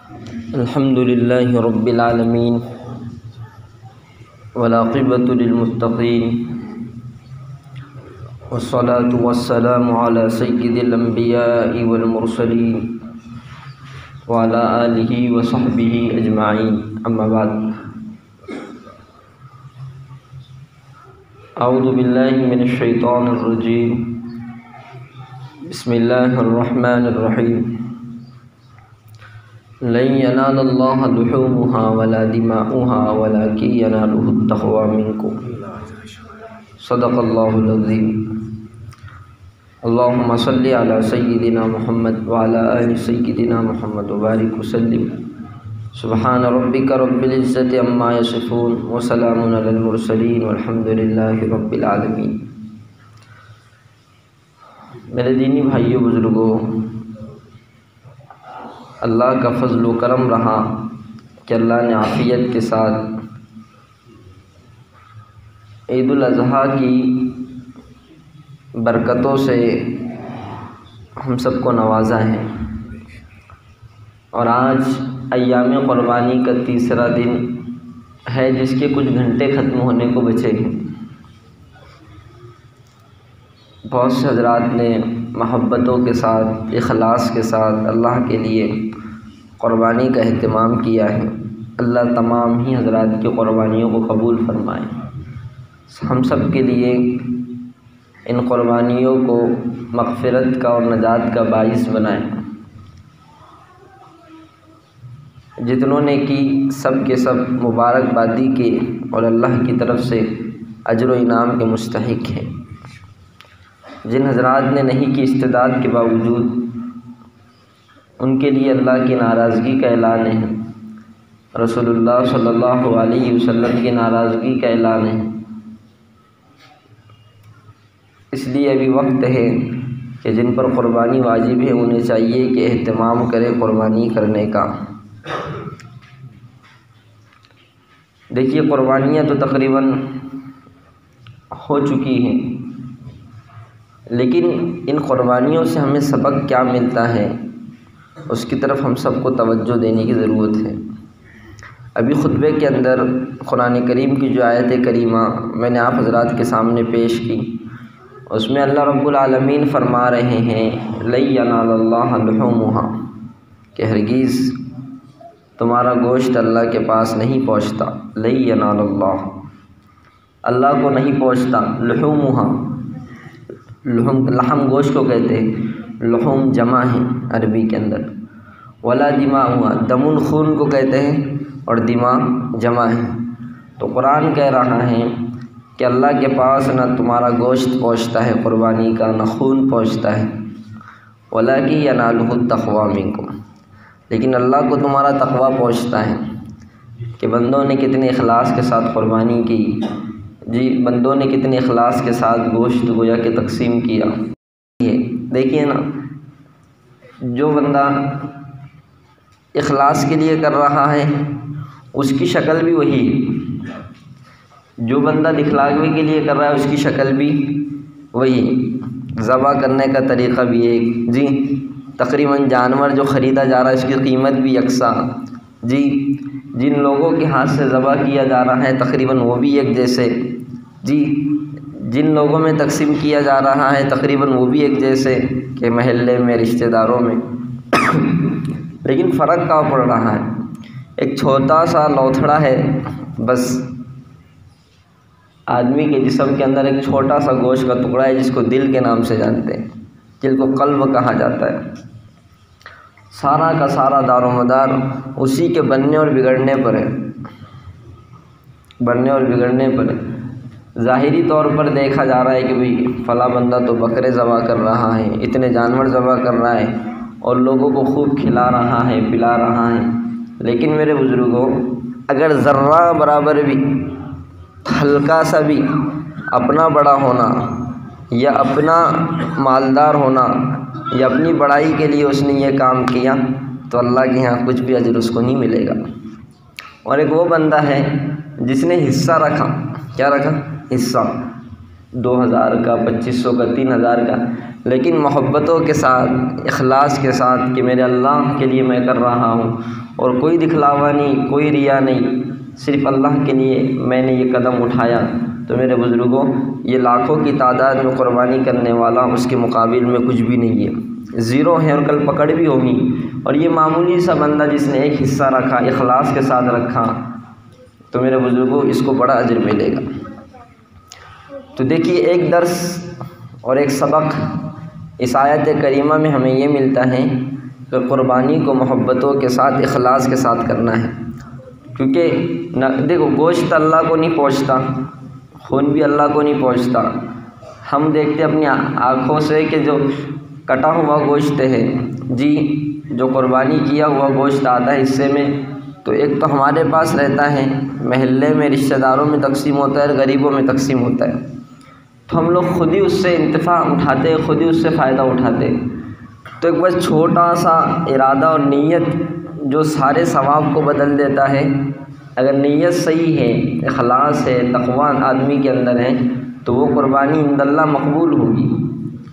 الحمد للہ رب العالمین والعاقبۃ للمتقین والصلاة والسلام علی سید الانبیاء والمرسلین وعلی آلہ وصحبہ اجمعین، اما بعد۔ اعوذ باللہ من الشیطان الرجیم، بسم اللہ الرحمن الرحیم۔ لن ینال اللہ لحومها ولا دماؤها ولکن ینالہ التقوی منکم، صدق اللہ العظیم۔ اللہم صلی علی سیدنا محمد وعلی آل سیدنا محمد وبارک وسلم۔ سبحان ربک رب العزت عما یصفون وسلام علی المرسلین والحمد للہ رب العالمین۔ میرے دینی بھائیوں بزرگوں، اللہ کا فضل و کرم رہا کہ اللہ نے عافیت کے ساتھ عید الاضحیٰ کی برکتوں سے ہم سب کو نوازا ہے، اور آج ایام قربانی کا تیسرا دن ہے جس کے کچھ گھنٹے ختم ہونے کو بچے ہیں۔ بہت سے حضرات نے محبتوں کے ساتھ، اخلاص کے ساتھ اللہ کے لیے قربانی کا اہتمام کیا ہے۔ اللہ تمام ہی حضرات کی قربانیوں کو قبول فرمائے، ہم سب کے لیے ان قربانیوں کو مغفرت کا اور نجات کا باعث بنائے۔ جتنوں نے کی سب کے سب مبارکبادی کے اور اللہ کی طرف سے اجر و انعام کے مستحق ہیں۔ جن حضرات نے نہیں کی استعداد کے باوجود، ان کے لیے اللہ کی ناراضگی کا اعلان ہے، رسول اللہ صلی اللہ علیہ وسلم کی ناراضگی کا اعلان ہے۔ اس لیے ابھی وقت ہے کہ جن پر قربانی واجب ہے انہیں چاہیے کہ اہتمام کرے قربانی کرنے کا۔ دیکھیے، قربانیاں تو تقریباً ہو چکی ہیں، لیکن ان قربانیوں سے ہمیں سبق کیا ملتا ہے اس کی طرف ہم سب کو توجہ دینے کی ضرورت ہے۔ ابھی خطبے کے اندر قرآن کریم کی جو آیت کریمہ میں نے آپ حضرات کے سامنے پیش کی، اس میں اللہ رب العالمین فرما رہے ہیں لن ینال اللہ لحومها، کہ ہرگز تمہارا گوشت اللہ کے پاس نہیں پہنچتا۔ لن ینال اللہ کو نہیں پہنچتا۔ لحومها، لحم گوشت کو کہتے ہیں، لحوم جمع ہے عربی کے اندر۔ ولا دماؤها، دم خون کو کہتے ہیں اور دماء جمع ہے۔ تو قرآن کہہ رہا ہے کہ اللہ کے پاس نہ تمہارا گوشت پہنچتا ہے قربانی کا، نہ خون پہنچتا ہے۔ ولکن ینالہ التقوی منکم، لیکن اللہ کو تمہارا تقوی پہنچتا ہے کہ بندوں نے کتنے اخلاص کے ساتھ قربانی کی، بندوں نے کتنے اخلاص کے ساتھ گوشت گویا کہ تقسیم کیا۔ دیکھیے نا، جو بندہ اخلاص کے لیے کر رہا ہے اس کی شکل بھی وہی ہے، جو بندہ دکھلاوے کے لیے کر رہا ہے اس کی شکل بھی وہی، ذبح کرنے کا طریقہ بھی ایک، تقریباً جانور جو خریدا جا رہا ہے اس کی قیمت بھی یکساں، جن لوگوں کے ہاتھ سے ذبح کیا جا رہا ہے تقریباً وہ بھی ایک جیسے، جن لوگوں میں تقسیم کیا جا رہا ہے تقریباً وہ بھی ایک جیسے کہ محلے میں، رشتہ داروں میں۔ لیکن فرق کہاں پڑ رہا ہے؟ ایک چھوٹا سا لوتھڑا ہے، بس آدمی کے جسم کے اندر ایک چھوٹا سا گوشت کا ٹکڑا ہے جس کو دل کے نام سے جانتے ہیں، جل کو قلب کہا جاتا ہے۔ سارا کا سارا دار و مدار اسی کے بننے اور بگڑنے پر ہے، بننے اور بگڑنے پر ہے۔ ظاہری طور پر دیکھا جا رہا ہے کہ بھئی فلاں بندہ تو بکرے ذبح کر رہا ہے، اتنے جانور ذبح کر رہا ہے اور لوگوں کو خوب کھلا رہا ہے، پلا رہا ہے۔ لیکن میرے بزرگوں، اگر ذرہ برابر بھی، ہلکا سا بھی اپنا بڑا ہونا یا اپنا مالدار ہونا یا اپنی بڑائی کے لیے اس نے یہ کام کیا تو اللہ کے یہاں کچھ بھی اجر اس کو نہیں ملے گا۔ اور ایک وہ بندہ ہے جس نے حصہ رکھا، کیا رکھا؟ حصہ، 2000 کا، 2500 کا، 3000 کا، لیکن محبتوں کے ساتھ، اخلاص کے ساتھ کہ میرے اللہ کے لیے میں کر رہا ہوں، اور کوئی دکھلاوا نہیں، کوئی ریا نہیں، صرف اللہ کے لیے میں نے یہ قدم اٹھایا، تو میرے بزرگوں یہ لاکھوں کی تعداد میں قربانی کرنے والا اس کے مقابل میں کچھ بھی نہیں ہے، زیرو ہے، اور کل پکڑ بھی ہوگی۔ اور یہ معمولی سا بندہ جس نے ایک حصہ رکھا، اخلاص کے ساتھ رکھا، تو میرے بزرگوں اس کو بڑا اجر ملے گا۔ تو دیکھیے ایک درس اور ایک سبق اس آیت کریمہ میں ہمیں یہ ملتا ہے کہ قربانی کو محبتوں کے ساتھ، اخلاص کے ساتھ کرنا ہے، کیونکہ دیکھو گوشت اللہ کو نہیں پہنچتا، خون بھی اللہ کو نہیں پہنچتا۔ ہم دیکھتے اپنی آنکھوں سے کہ جو کٹا ہوا گوشت ہے جی، جو قربانی کیا ہوا گوشت آتا ہے حصے میں، تو ایک تو ہمارے پاس رہتا ہے، محلے میں رشتہ داروں میں تقسیم ہوتا ہے، غریبوں میں تقسیم ہوتا ہے، تو ہم لوگ خود ہی اس سے انتفاع اٹھاتے، خود ہی اس سے فائدہ اٹھاتے۔ تو ایک بس چھوٹا سا ارادہ اور نیت جو سارے ثواب کو بدل دیتا ہے۔ اگر نیت صحیح ہے، اخلاص ہے، تقویٰ آدمی کے اندر ہے، تو وہ قربانی عند اللہ مقبول ہوگی۔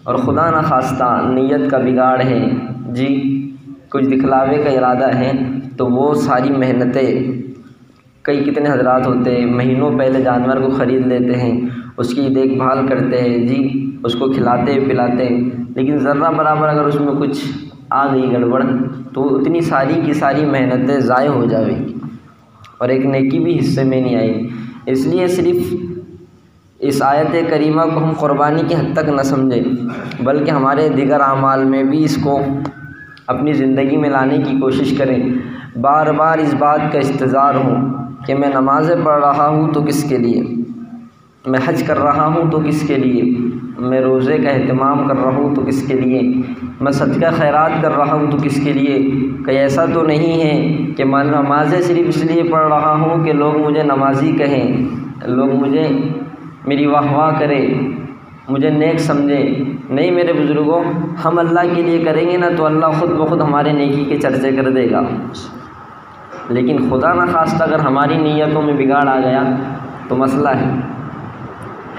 اور خدا نہ خواستہ نیت کا بگاڑ ہے جی، کچھ دکھلاوے کا ارادہ ہے، تو وہ ساری محنتیں، کتنے حضرات ہوتے ہیں مہینوں پہلے جانور کو خرید لیتے ہیں، اس کی دیکھ بھال کرتے ہیں جی، اس کو کھلاتے پلاتے، لیکن ذرہ برابر اگر اس میں کچھ آ گئی گڑبڑ، تو اتنی ساری کی ساری محنتیں ضائع ہو جائیں گی، اور ایک نیکی بھی حصے میں نہیں آئے گی۔ اس لیے صرف اس آیت کریمہ کو ہم قربانی کی حد تک نہ سمجھیں، بلکہ ہمارے دیگر اعمال میں بھی اس کو اپنی زندگی میں لانے کی کوشش کریں۔ بار بار اس بات کا استحضار ہو کہ میں نمازیں پڑھ رہا ہوں تو کس کے لیے، میں حج کر رہا ہوں تو کس کے لیے، میں روزے کا اہتمام کر رہا ہوں تو کس کے لیے، میں صدقہ خیرات کر رہا ہوں تو کس کے لیے۔ کہ ایسا تو نہیں ہے کہ میں نمازیں صرف اس لیے پڑھ رہا ہوں کہ لوگ مجھے نمازی کہیں، لوگ مجھے میری واہ واہ کرے، مجھے نیک سمجھے۔ نہیں میرے بزرگوں، ہم اللہ کے لیے کریں گے نا تو اللہ خود بخود ہمارے نیکی کے چرچے کر دے گا، لیکن خدا نہ خواستہ اگر ہماری نیتوں میں بگاڑ آ گیا تو مسئلہ ہے۔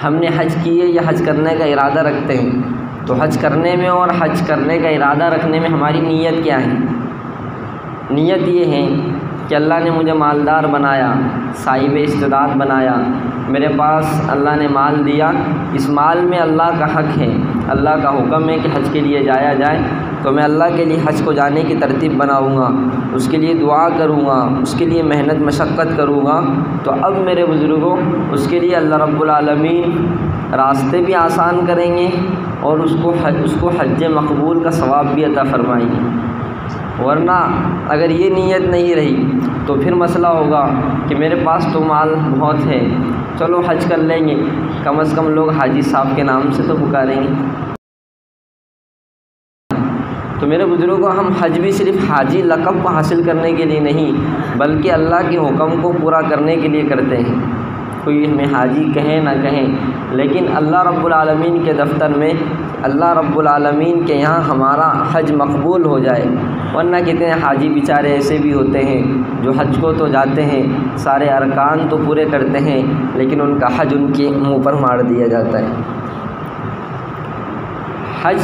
ہم نے حج کیے یا حج کرنے کا ارادہ رکھتے ہیں، تو حج کرنے میں اور حج کرنے کا ارادہ رکھنے میں ہماری نیت کیا ہے؟ نیت یہ ہے کہ اللہ نے مجھے مالدار بنایا، صاحب استعداد بنایا، میرے پاس اللہ نے مال دیا، اس مال میں اللہ کا حق ہے، اللہ کا حکم ہے کہ حج کے لیے جایا جائے، تو میں اللہ کے لیے حج کو جانے کی ترتیب بناؤں گا، اس کے لیے دعا کروں گا، اس کے لیے محنت مشقت کروں گا۔ تو اب میرے بزرگوں اس کے لیے اللہ رب العالمین راستے بھی آسان کریں گے، اور اس کو حج مقبول کا ثواب بھی عطا فرمائیں گے۔ ورنہ اگر یہ نیت نہیں رہی تو پھر مسئلہ ہوگا کہ میرے پاس تو مال بہت ہے، چلو حج کر لیں گے، کم از کم لوگ حاجی صاحب کے نام سے تو پکاریں گے۔ تو میرے بزرگوں ہم حج بھی صرف حاجی لقب کو حاصل کرنے کے لیے نہیں، بلکہ اللہ کے حکم کو پورا کرنے کے لیے کرتے ہیں۔ کوئی ہمیں حاجی کہیں نہ کہیں، لیکن اللہ رب العالمین کے دفتر میں، اللہ رب العالمین کے یہاں ہمارا حج مقبول ہو جائے۔ ورنہ کتنے حاجی بیچارے ایسے بھی ہوتے ہیں جو حج کو تو جاتے ہیں، سارے ارکان تو پورے کرتے ہیں، لیکن ان کا حج ان کے منہ پر مار دیا جاتا ہے۔ حج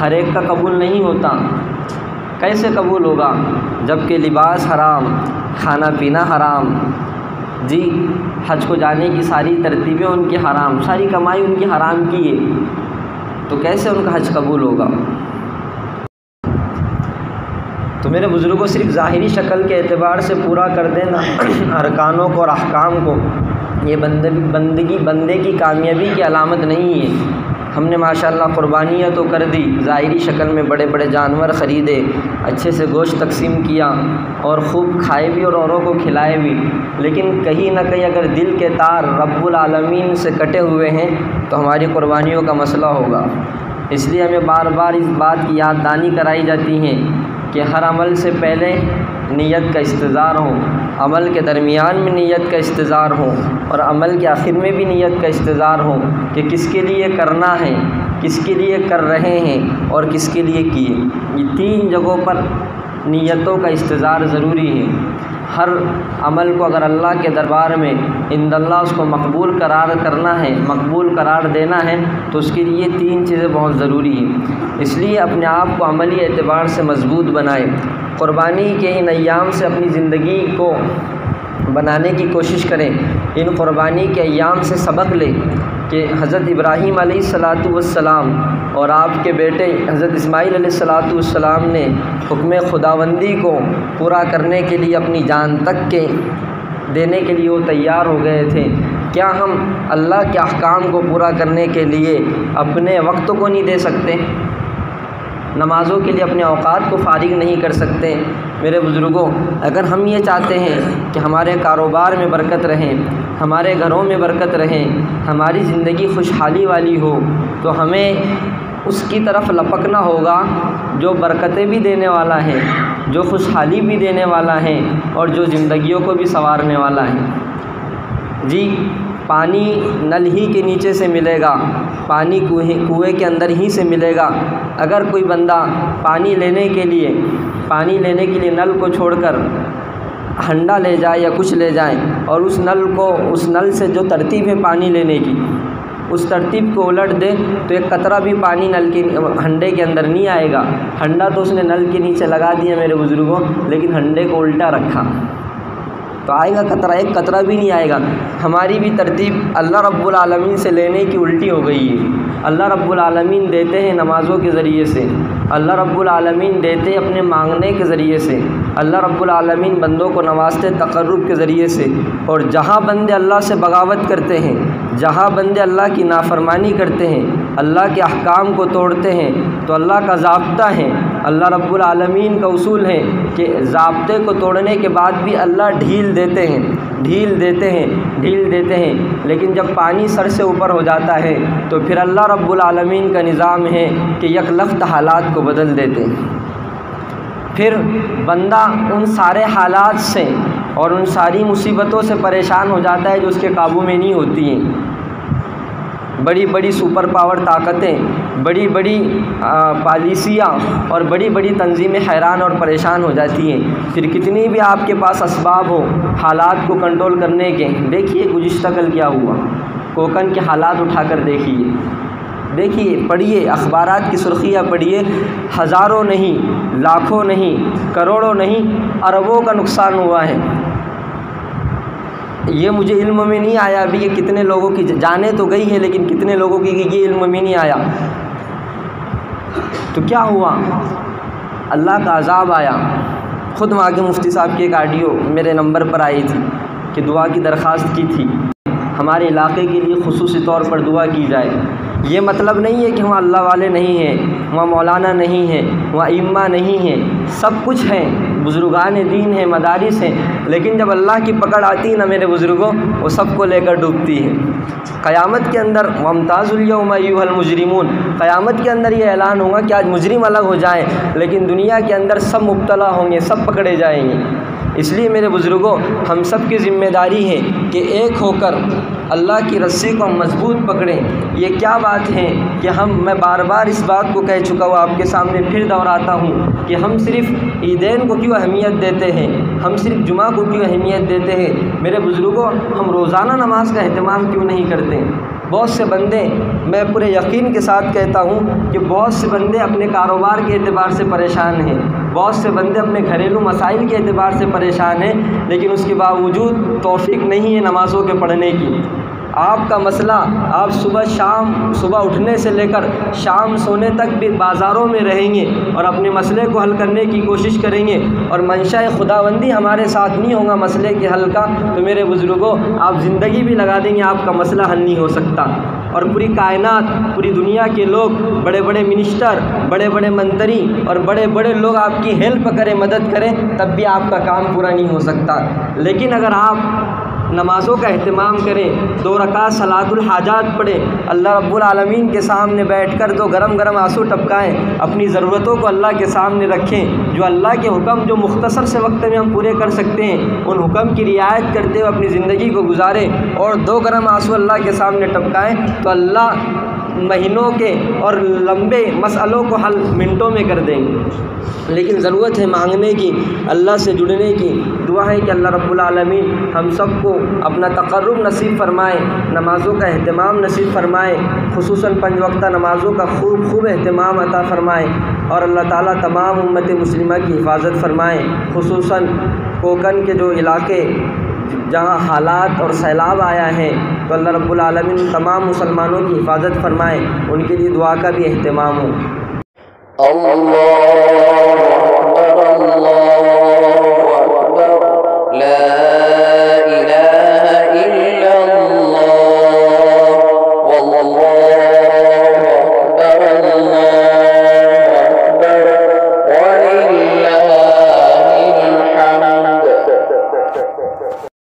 ہر ایک کا قبول نہیں ہوتا۔ کیسے قبول ہوگا جب کہ لباس حرام، کھانا پینا حرام، جی حج کو جانے کی ساری ترتیبیں ان کی حرام، ساری کمائی ان کی حرام کی ہے، تو کیسے ان کا حج قبول ہوگا؟ تو میرے بزرگوں صرف ظاہری شکل کے اعتبار سے پورا کر دینا ارکانوں کو اور احکام کو، یہ بندے کی کامیابی کی علامت نہیں ہے۔ ہم نے ماشاءاللہ قربانیاں تو کر دی، ظاہری شکل میں بڑے بڑے جانور خریدے، اچھے سے گوشت تقسیم کیا، اور خوب کھائے بھی اور اوروں کو کھلائے بھی، لیکن کہیں نہ کہیں اگر دل کے تار رب العالمین سے کٹے ہوئے ہیں تو ہماری قربانیوں کا مسئلہ ہوگا۔ اس لیے ہمیں بار بار اس بات کی یاد دہانی کرائی جاتی ہے کہ ہر عمل سے پہلے نیت کا استحضار ہو، عمل کے درمیان میں نیت کا استحضار ہو، اور عمل کے آخر میں بھی نیت کا استحضار ہو کہ کس کے لیے کرنا ہے، کس کے لیے کر رہے ہیں، اور کس کے لیے کیے۔ یہ تین جگہوں پر نیتوں کا استظہار ضروری ہے۔ ہر عمل کو اگر اللہ کے دربار میں عند اللہ اس کو مقبول قرار کرنا ہے، مقبول قرار دینا ہے، تو اس کے لیے 3 چیزیں بہت ضروری ہیں۔ اس لیے اپنے آپ کو عملی اعتبار سے مضبوط بنائیں، قربانی کے ان ایام سے اپنی زندگی کو بنانے کی کوشش کریں۔ ان قربانی کے ایام سے سبق لیں کہ حضرت ابراہیم علیہ السلام اور آپ کے بیٹے حضرت اسماعیل علیہ السلام نے حکم خداوندی کو پورا کرنے کے لیے اپنی جان تک کے دینے کے لیے وہ تیار ہو گئے تھے۔ کیا ہم اللہ کے احکام کو پورا کرنے کے لیے اپنے وقت کو نہیں دے سکتے؟ نمازوں کے لیے اپنے اوقات کو فارغ نہیں کر سکتے؟ میرے بزرگوں، اگر ہم یہ چاہتے ہیں کہ ہمارے کاروبار میں برکت رہے، ہمارے گھروں میں برکت رہے، ہماری زندگی خوشحالی والی ہو، تو ہمیں اس کی طرف لپکنا ہوگا جو برکتیں بھی دینے والا ہے، جو خوشحالی بھی دینے والا ہے، اور جو زندگیوں کو بھی سنوارنے والا ہے۔ جی، پانی نل ہی کے نیچے سے ملے گا، پانی کنویں کے اندر ہی سے ملے گا۔ اگر کوئی بندہ پانی لینے کے لیے نل کو چھوڑ کر ہنڈا لے جائے یا کچھ لے جائے، اور اس نل سے جو ترتیب ہے پانی لینے کی، اس ترتیب کو الٹ دے، تو ایک قطرہ بھی پانی ہنڈے کے اندر نہیں آئے گا۔ ہنڈا تو اس نے نل کے نیچے لگا دیا میرے بزرگوں، لیکن ہنڈے کو الٹا رکھا تو آئے گا قطرہ، ایک قطرہ بھی نہیں آئے گا۔ ہماری بھی ترتیب اللہ رب العالمین سے لینے کی الٹی ہو گئی ہے۔ اللہ رب العالمین دیتے ہیں نمازوں کے ذریعے سے، اللہ رب العالمین دیتے اپنے مانگنے کے ذریعے سے، اللہ رب العالمین بندوں کو نوازتے تقرب کے ذریعے سے۔ اور جہاں بندے اللہ سے بغاوت کرتے ہیں، جہاں بندے اللہ کی نافرمانی کرتے ہیں، اللہ کے احکام کو توڑتے ہیں، تو اللہ کا ضابطہ ہے، اللہ رب العالمین کا اصول ہے کہ ضابطے کو توڑنے کے بعد بھی اللہ ڈھیل دیتے ہیں۔ لیکن جب پانی سر سے اوپر ہو جاتا ہے تو پھر اللہ رب العالمین کا نظام ہے کہ یک لخت حالات کو بدل دیتے ہیں۔ پھر بندہ ان سارے حالات سے اور ان ساری مصیبتوں سے پریشان ہو جاتا ہے جو اس کے قابو میں نہیں ہوتی ہیں۔ بڑی بڑی سپر پاور طاقتیں، بڑی بڑی پالیسیاں اور بڑی بڑی تنظیمیں حیران اور پریشان ہو جاتی ہیں۔ پھر کتنی بھی آپ کے پاس اسباب ہو حالات کو کنٹرول کرنے کے، دیکھیے گزشتہ کل کیا ہوا، کوکن کے حالات اٹھا کر دیکھیے، پڑھیے اخبارات کی سرخیاں پڑھیے، ہزاروں نہیں، لاکھوں نہیں، کروڑوں نہیں، اربوں کا نقصان ہوا ہے۔ یہ مجھے علم میں نہیں آیا ابھی کہ کتنے لوگوں کی جانیں تو گئی ہے، لیکن کتنے لوگوں کی یہ علم میں نہیں آیا۔ تو کیا ہوا؟ اللہ کا عذاب آیا۔ خود وہاں کے مفتی صاحب کی ایک آڈیو میرے نمبر پر آئی تھی کہ دعا کی درخواست کی تھی، ہمارے علاقے کے لیے خصوصی طور پر دعا کی جائے۔ یہ مطلب نہیں ہے کہ وہاں اللہ والے نہیں ہیں، وہاں مولانا نہیں ہیں، وہاں ائمہ نہیں ہیں، سب کچھ ہیں، بزرگان دین ہیں، مدارس ہیں، لیکن جب اللہ کی پکڑ آتی ہے نا میرے بزرگوں، وہ سب کو لے کر ڈوبتی ہے۔ قیامت کے اندر وَامْتَازُوا الْيَوْمَ أَيُّهَا الْمُجْرِمُونَ، قیامت کے اندر یہ اعلان ہوگا کہ آج مجرم الگ ہو جائیں، لیکن دنیا کے اندر سب مبتلا ہوں گے، سب پکڑے جائیں گے۔ اس لیے میرے بزرگوں، ہم سب کی ذمہ داری ہے کہ ایک ہو کر اللہ کی رسی کو ہم مضبوط پکڑیں۔ یہ کیا بات ہے کہ میں بار بار اس بات کو کہہ چکا ہوں، آپ کے سامنے پھر دہراتا ہوں کہ ہم صرف عیدین کو کیوں اہمیت دیتے ہیں، ہم صرف جمعہ کو کیوں اہمیت دیتے ہیں؟ میرے بزرگوں، ہم روزانہ نماز کا اہتمام کیوں نہیں کرتے؟ بہت سے بندے، میں پورے یقین کے ساتھ کہتا ہوں کہ بہت سے بندے اپنے کاروبار کے اعتبار سے پریشان ہیں، بہت سے بندے اپنے گھریلو مسائل کے اعتبار سے پریشان ہیں، لیکن اس کے باوجود توفیق نہیں ہے نمازوں کے پڑھنے کی۔ آپ کا مسئلہ، آپ صبح اٹھنے سے لے کر شام سونے تک بھی بازاروں میں رہیں گے اور اپنے مسئلے کو حل کرنے کی کوشش کریں گے، اور منشاء خداوندی ہمارے ساتھ نہیں ہوگا مسئلے کے حل کا، تو میرے بزرگوں آپ زندگی بھی لگا دیں گے، آپ کا مسئلہ حل نہیں ہو سکتا۔ اور پوری کائنات، پوری دنیا کے لوگ، بڑے بڑے منسٹر، بڑے بڑے منتری اور بڑے بڑے لوگ آپ کی ہیلپ کریں، مدد کریں، تب بھی آپ کا کام پورا نہیں ہو سکتا۔ لیکن اگر آپ نمازوں کا اہتمام کریں، 2 رکعت صلاۃ الحاجات پڑھیں، اللہ رب العالمین کے سامنے بیٹھ کر 2 گرم گرم آنسو ٹپکائیں، اپنی ضرورتوں کو اللہ کے سامنے رکھیں، جو اللہ کے حکم جو مختصر سے وقت میں ہم پورے کر سکتے ہیں ان حکم کی رعایت کرتے ہوئے اپنی زندگی کو گزاریں، اور 2 گرم آنسو اللہ کے سامنے ٹپکائیں، تو اللہ مہینوں کے اور لمبے مسئلوں کو حل منٹوں میں کر دیں گے، لیکن ضرورت ہے مانگنے کی، اللہ سے جڑنے کی۔ دعا ہے کہ اللہ رب العالمین ہم سب کو اپنا تقرب نصیب فرمائے، نمازوں کا اہتمام نصیب فرمائے، خصوصاً 5 وقتہ نمازوں کا خوب اہتمام عطا فرمائے، اور اللہ تعالیٰ تمام امت مسلمہ کی حفاظت فرمائے، خصوصاً کوکن کے جو علاقے جہاں حالات اور سیلاب آیا ہے، تو اللہ رب العالمین تمام مسلمانوں کی حفاظت فرمائے، ان کے لیے دعا کا بھی اہتمام ہو۔ اللہ